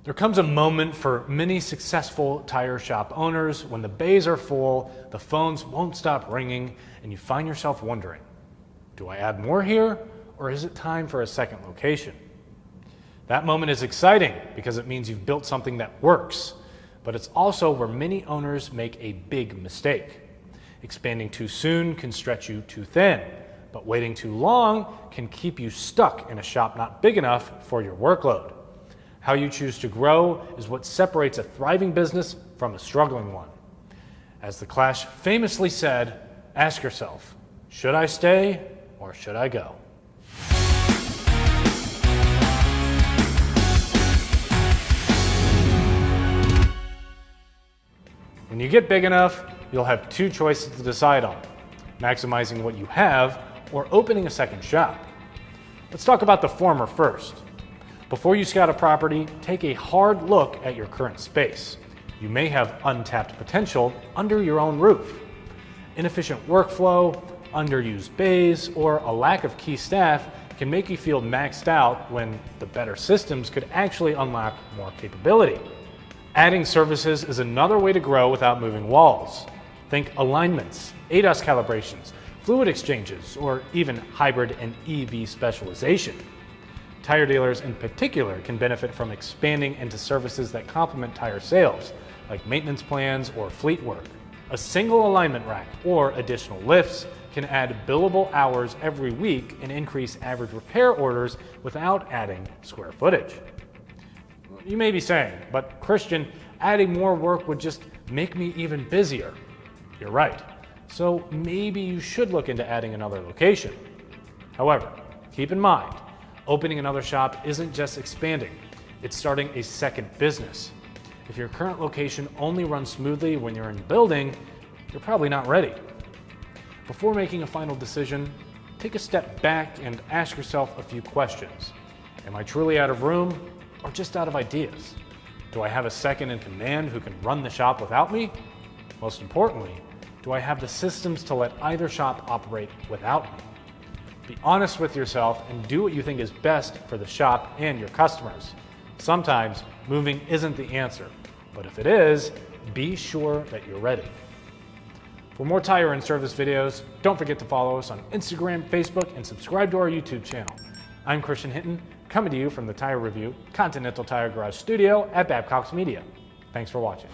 There comes a moment for many successful tire shop owners when the bays are full, the phones won't stop ringing, and you find yourself wondering, do I add more here, or is it time for a second location? That moment is exciting because it means you've built something that works, but it's also where many owners make a big mistake. Expanding too soon can stretch you too thin, but waiting too long can keep you stuck in a shop not big enough for your workload. How you choose to grow is what separates a thriving business from a struggling one. As The Clash famously said, ask yourself, should I stay or should I go? When you get big enough, you'll have two choices to decide on: maximizing what you have or opening a second shop. Let's talk about the former first. Before you scout a property, take a hard look at your current space. You may have untapped potential under your own roof. Inefficient workflow, underused bays, or a lack of key staff can make you feel maxed out when the better systems could actually unlock more capability. Adding services is another way to grow without moving walls. Think alignments, ADAS calibrations, fluid exchanges, or even hybrid and EV specialization. Tire dealers in particular can benefit from expanding into services that complement tire sales, like maintenance plans or fleet work. A single alignment rack or additional lifts can add billable hours every week and increase average repair orders without adding square footage. You may be saying, but Christian, adding more work would just make me even busier. You're right. So maybe you should look into adding another location. However, keep in mind, opening another shop isn't just expanding, it's starting a second business. If your current location only runs smoothly when you're in the building, you're probably not ready. Before making a final decision, take a step back and ask yourself a few questions. Am I truly out of room or just out of ideas? Do I have a second in command who can run the shop without me? Most importantly, do I have the systems to let either shop operate without me? Be honest with yourself and do what you think is best for the shop and your customers. Sometimes moving isn't the answer, but if it is, be sure that you're ready. For more tire and service videos, don't forget to follow us on Instagram, Facebook, and subscribe to our YouTube channel. I'm Christian Hinton, coming to you from the Tire Review Continental Tire Garage Studio at Babcock's Media. Thanks for watching.